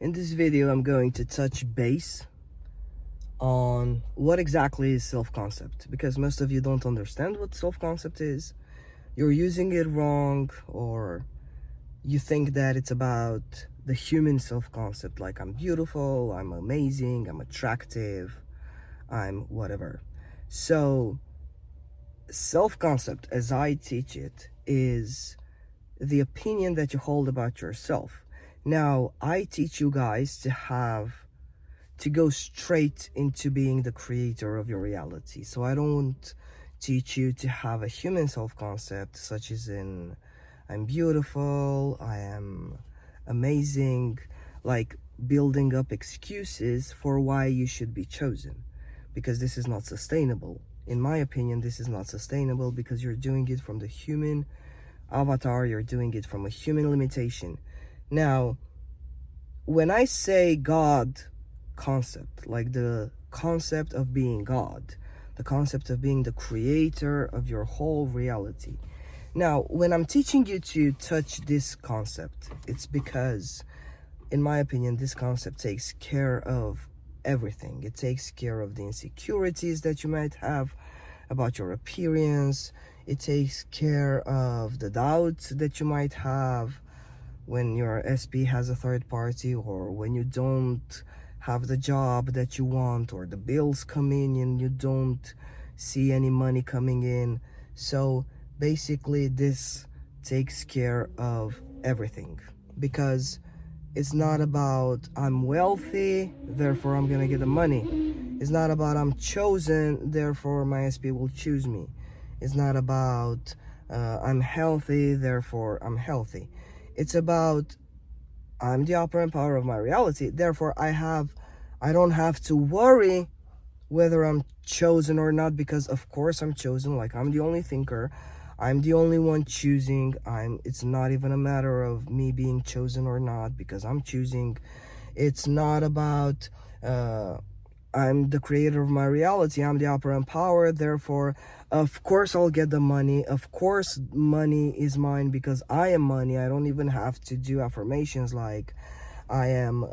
In this video, I'm going to touch base on what exactly is self-concept, because most of you don't understand what self-concept is. You're using it wrong, or you think that it's about the human self-concept, like I'm beautiful, I'm amazing, I'm attractive, I'm whatever. So self-concept, as I teach it, is the opinion that you hold about yourself. Now, I teach you guys to go straight into being the creator of your reality. So I don't teach you to have a human self-concept, such as in, I'm beautiful, I am amazing, like building up excuses for why you should be chosen, because this is not sustainable. In my opinion, this is not sustainable because you're doing it from the human avatar, you're doing it from a human limitation. Now, when I say God concept, like the concept of being God, the concept of being the creator of your whole reality. Now, when I'm teaching you to touch this concept, it's because, in my opinion, this concept takes care of everything. It takes care of the insecurities that you might have about your appearance. It takes care of the doubts that you might have when your SP has a third party, or when you don't have the job that you want, or the bills come in and you don't see any money coming in. So basically this takes care of everything, because it's not about I'm wealthy, therefore I'm gonna get the money. It's not about I'm chosen, therefore my SP will choose me. It's not about I'm healthy, therefore I'm healthy. It's about I'm the operant power of my reality, therefore I don't have to worry whether I'm chosen or not, because of course I'm chosen. Like, I'm the only thinker, I'm the only one choosing. It's not even a matter of me being chosen or not, because I'm choosing. It's not about I'm the creator of my reality, I'm the operant power, therefore of course I'll get the money. Of course money is mine because I am money. I don't even have to do affirmations like I am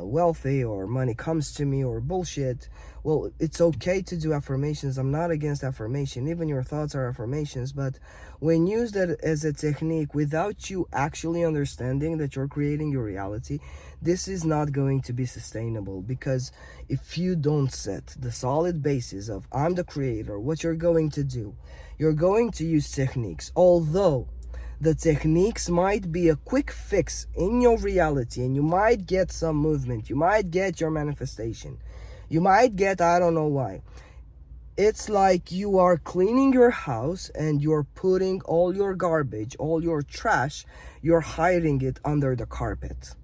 wealthy, or money comes to me, or bullshit. Well, it's okay to do affirmations. I'm not against affirmation. Even your thoughts are affirmations. But when used as a technique without you actually understanding that you're creating your reality, this is not going to be sustainable. Because if you don't set the solid basis of I'm the creator, what you're going to do, you're going to use techniques. Although the techniques might be a quick fix in your reality, and you might get some movement, you might get your manifestation, you might get, I don't know why. It's like you are cleaning your house and you're putting all your garbage, all your trash, you're hiding it under the carpet.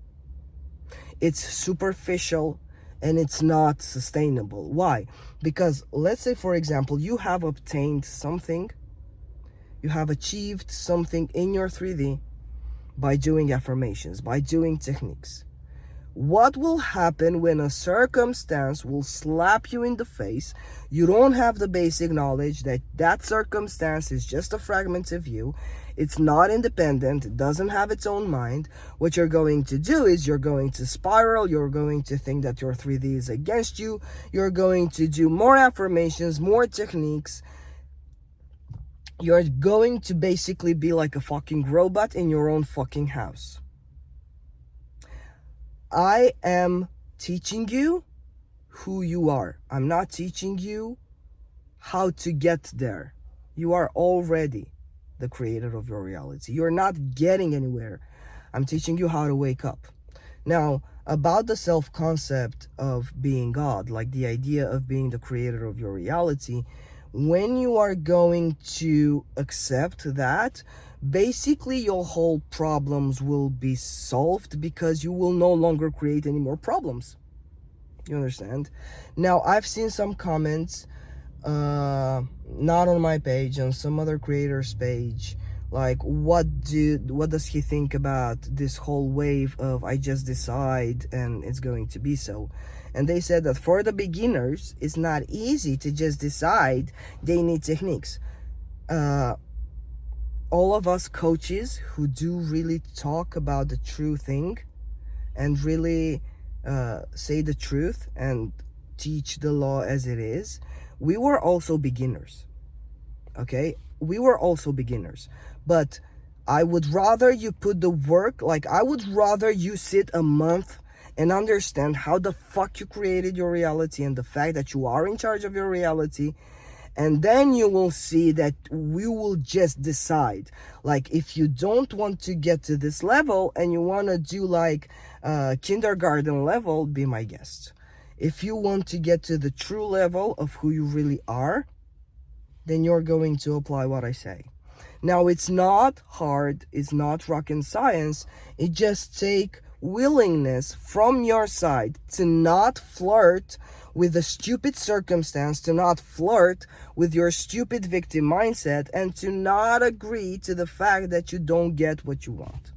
It's superficial and it's not sustainable. Why? Because let's say, for example, you have obtained something, you have achieved something in your 3D by doing affirmations, by doing techniques. What will happen when a circumstance will slap you in the face? You don't have the basic knowledge that that circumstance is just a fragment of you. It's not independent. It doesn't have its own mind. What you're going to do is you're going to spiral. You're going to think that your 3D is against you. You're going to do more affirmations, more techniques. You're going to basically be like a fucking robot in your own fucking house. I am teaching you who you are. I'm not teaching you how to get there. You are already the creator of your reality. You're not getting anywhere. I'm teaching you how to wake up. Now, about the self-concept of being God, like the idea of being the creator of your reality, when you are going to accept that, basically your whole problems will be solved, because you will no longer create any more problems. You understand? Now, I've seen some comments, not on my page, on some other creator's page, like, what does he think about this whole wave of I just decide and it's going to be so? And they said that for the beginners, it's not easy to just decide. They need techniques. All of us coaches who do really talk about the true thing and really say the truth and teach the law as it is, we were also beginners. Okay, we were also beginners, but I would rather you put the work, like I would rather you sit a month and understand how the fuck you created your reality and the fact that you are in charge of your reality. And then you will see that we will just decide, like, if you don't want to get to this level and you want to do like kindergarten level, be my guest. If you want to get to the true level of who you really are, then you're going to apply what I say. Now, it's not hard, it's not rocket science. It just takes willingness from your side to not flirt with a stupid circumstance, to not flirt with your stupid victim mindset, and to not agree to the fact that you don't get what you want.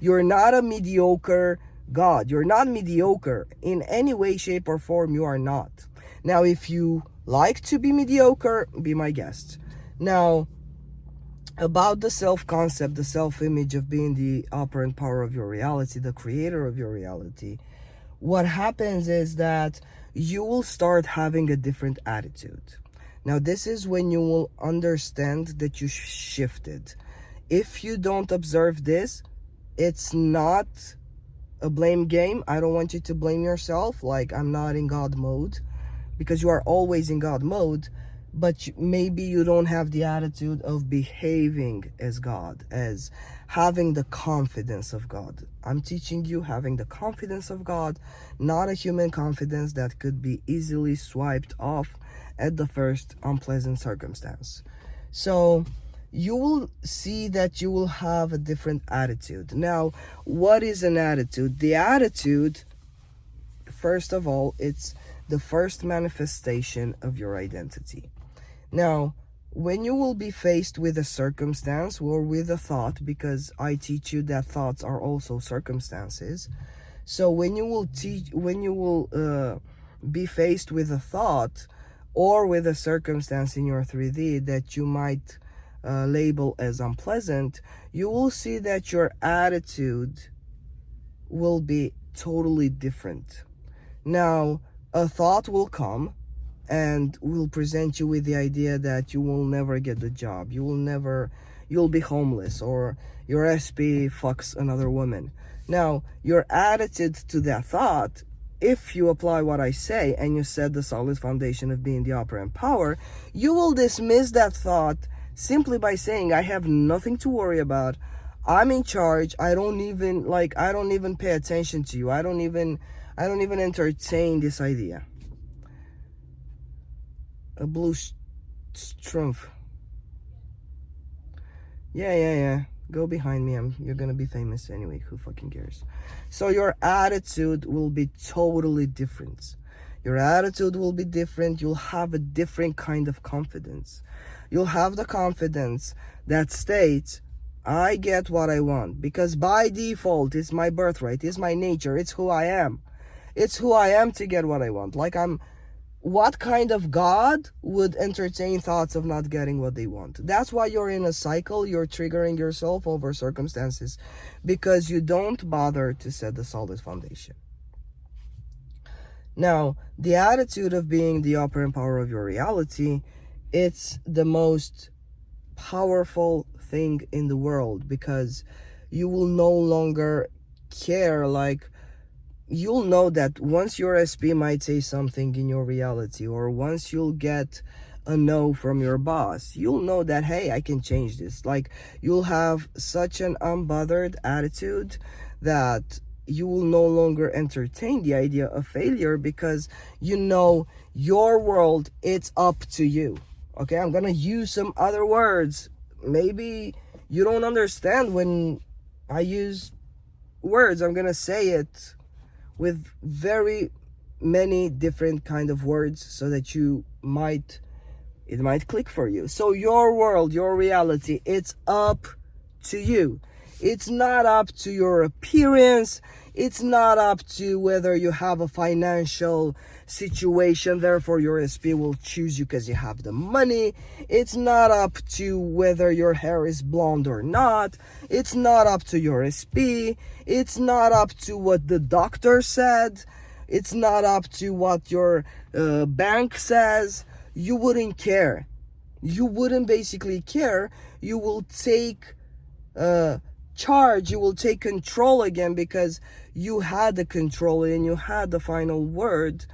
You're not a mediocre God. You're not mediocre in any way, shape, or form. You are not. Now, if you like to be mediocre, be my guest. Now, about the self-concept, the self-image of being the operant power of your reality, the creator of your reality, what happens is that you will start having a different attitude. Now, this is when you will understand that you shifted. If you don't observe this, it's not a blame game. I don't want you to blame yourself, like I'm not in God mode, because you are always in God mode. But maybe you don't have the attitude of behaving as God, as having the confidence of God. I'm teaching you having the confidence of God, not a human confidence that could be easily swiped off at the first unpleasant circumstance. So you will see that you will have a different attitude. Now, what is an attitude? The attitude, first of all, it's the first manifestation of your identity. Now, when you will be faced with a circumstance or with a thought, because I teach you that thoughts are also circumstances. So when you will be faced with a thought or with a circumstance in your 3D that you might label as unpleasant, you will see that your attitude will be totally different. Now, a thought will come and will present you with the idea that you will never get the job, you'll be homeless, or your SP fucks another woman. Now, your attitude to that thought, if you apply what I say and you set the solid foundation of being the operant power, you will dismiss that thought simply by saying, I have nothing to worry about, I'm in charge, I don't even pay attention to you, I don't even entertain this idea. A blue strumpf. Yeah. Go behind me. You're gonna be famous anyway. Who fucking cares? So your attitude will be totally different. Your attitude will be different. You'll have a different kind of confidence. You'll have the confidence that states, I get what I want, because by default, it's my birthright, it's my nature, it's who I am. It's who I am to get what I want. What kind of God would entertain thoughts of not getting what they want? That's why you're in a cycle. You're triggering yourself over circumstances because you don't bother to set the solid foundation. Now, the attitude of being the operant power of your reality, it's the most powerful thing in the world, because you will no longer care. You'll know that once your SP might say something in your reality, or once you'll get a no from your boss, you'll know that, hey, I can change this. You'll have such an unbothered attitude that you will no longer entertain the idea of failure, because you know your world, it's up to you. Okay, I'm gonna use some other words. Maybe you don't understand when I use words. I'm gonna say it with very many different kind of words so that it might click for you. So your world, your reality, it's up to you. It's not up to your appearance. It's not up to whether you have a financial situation, therefore your SP will choose you because you have the money. It's not up to whether your hair is blonde or not. It's not up to your SP. It's not up to what the doctor said. It's not up to what your bank says. You wouldn't care. You wouldn't basically care. You will take charge. You will take control again because you had the control and you had the final word,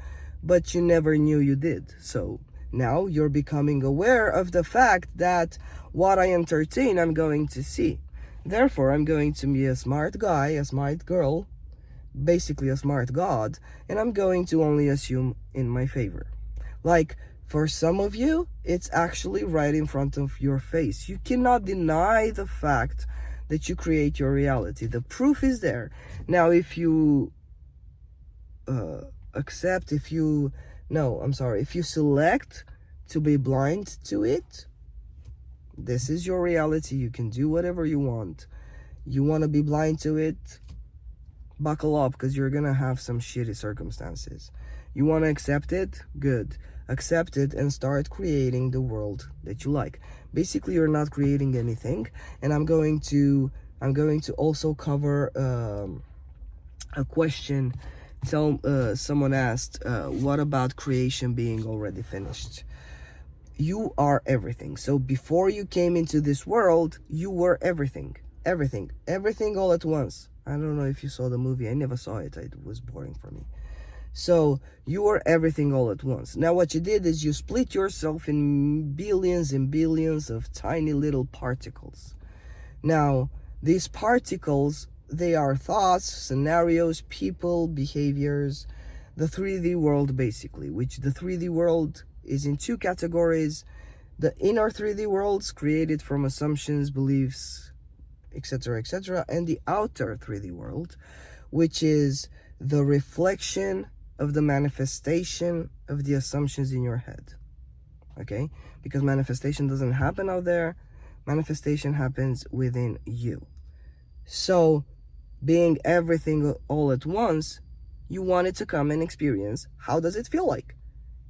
but you never knew you did. So now you're becoming aware of the fact that what I entertain, I'm going to see. Therefore, I'm going to be a smart guy, a smart girl, basically a smart god, and I'm going to only assume in my favor. Like, for some of you, it's actually right in front of your face. You cannot deny the fact that you create your reality. The proof is there. Now, if you if you select to be blind to it, this is your reality. You can do whatever you want. You want to be blind to it, buckle up, because you're gonna have some shitty circumstances. You want to accept it? Good. Accept it and start creating the world that you like. Basically, you're not creating anything, and I'm going to also cover a question. Someone asked, what about creation being already finished? You are everything. So before you came into this world, you were everything all at once. I don't know if you saw the movie. I never saw it. It was boring for me. So you were everything all at once. Now what you did is you split yourself in billions and billions of tiny little particles. Now these particles, they are thoughts, scenarios, people, behaviors, the 3D world basically, which the 3D world is in two categories. The inner 3D worlds created from assumptions, beliefs, etc., etc., and the outer 3D world, which is the reflection of the manifestation of the assumptions in your head. Okay? Because manifestation doesn't happen out there. Manifestation happens within you. So, being everything all at once, you wanted to come and experience, how does it feel like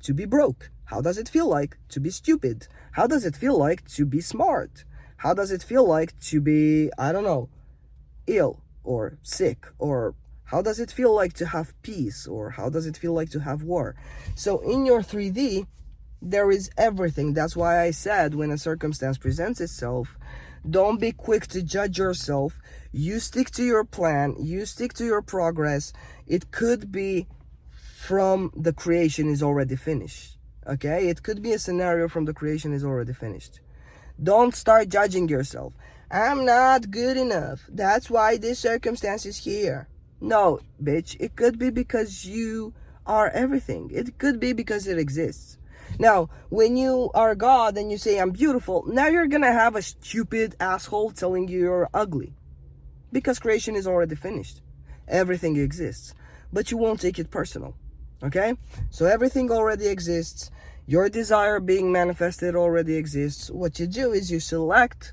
to be broke? How does it feel like to be stupid? How does it feel like to be smart? How does it feel like to be, I don't know, ill or sick? Or how does it feel like to have peace? Or how does it feel like to have war? So in your 3D, there is everything. That's why I said when a circumstance presents itself, don't be quick to judge yourself. You stick to your plan. You stick to your progress. It could be from the creation is already finished. Okay? It could be a scenario from the creation is already finished. Don't start judging yourself. I'm not good enough. That's why this circumstance is here. No, bitch. It could be because you are everything. It could be because it exists. Now, when you are God and you say, I'm beautiful, now you're gonna have a stupid asshole telling you you're ugly. Because creation is already finished. Everything exists. But you won't take it personal. Okay? So everything already exists. Your desire being manifested already exists. What you do is you select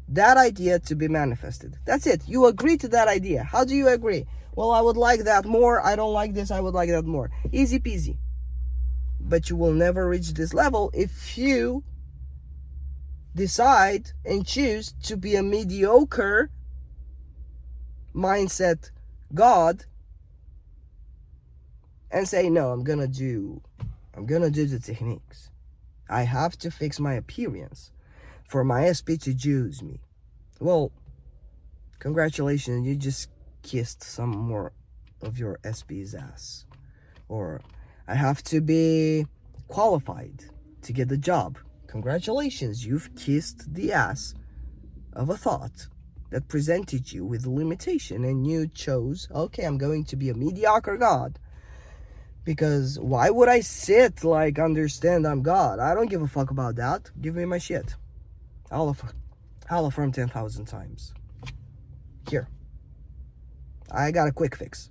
that idea to be manifested. That's it. You agree to that idea. How do you agree? Well, I would like that more. I don't like this. I would like that more. Easy peasy. But you will never reach this level if you decide and choose to be a mediocre mindset God and say, no, I'm gonna do the techniques. I have to fix my appearance for my SP to choose me. Well, congratulations, you just kissed some more of your SP's ass. Or I have to be qualified to get the job. Congratulations, you've kissed the ass of a thought that presented you with limitation, and you chose, okay, I'm going to be a mediocre God. Because why would I understand I'm God? I don't give a fuck about that. Give me my shit. I'll affirm 10,000 times. Here. I got a quick fix.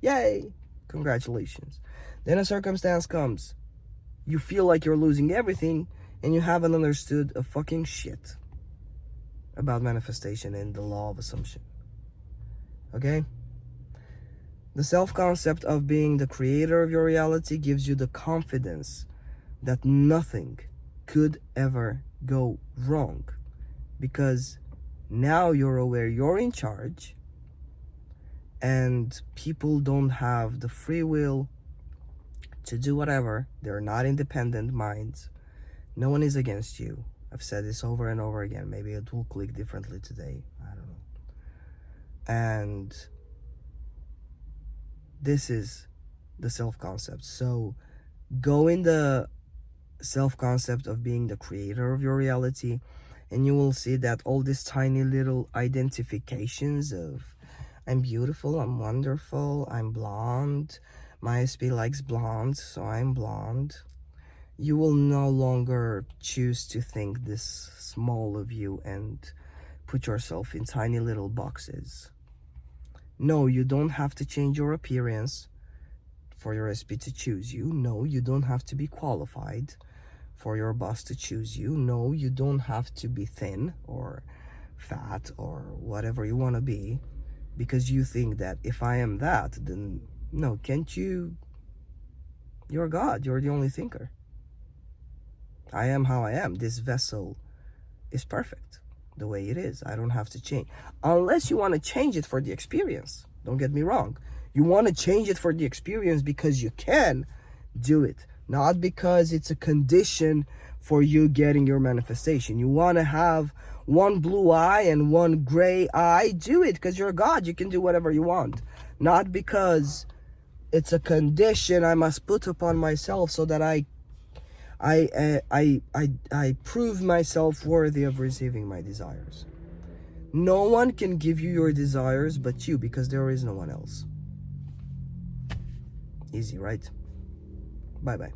Yay! Congratulations. Then a circumstance comes. You feel like you're losing everything, and you haven't understood a fucking shit. about manifestation and the law of assumption. Okay? The self-concept of being the creator of your reality gives you the confidence that nothing could ever go wrong, because now you're aware you're in charge and people don't have the free will to do whatever. They're not independent minds. No one is against you. I've said this over and over again. Maybe it will click differently today. I don't know. And this is the self-concept. So go in the self-concept of being the creator of your reality, and you will see that all these tiny little identifications of I'm beautiful, I'm wonderful, I'm blonde, my SP likes blonde, so I'm blonde. You will no longer choose to think this small of you and put yourself in tiny little boxes. No, you don't have to change your appearance for your SP to choose you. No, you don't have to be qualified for your boss to choose you. No, you don't have to be thin or fat or whatever you want to be, because you think that if I am that, then no, can't you? You're God. You're the only thinker. I am how I am. This vessel is perfect the way it is. I don't have to change. Unless you want to change it for the experience. Don't get me wrong. You want to change it for the experience because you can do it, not because it's a condition for you getting your manifestation. You want to have one blue eye and one gray eye, do it because you're God. You can do whatever you want, not because it's a condition I must put upon myself so that I prove myself worthy of receiving my desires. No one can give you your desires but you, because there is no one else. Easy, right? Bye-bye.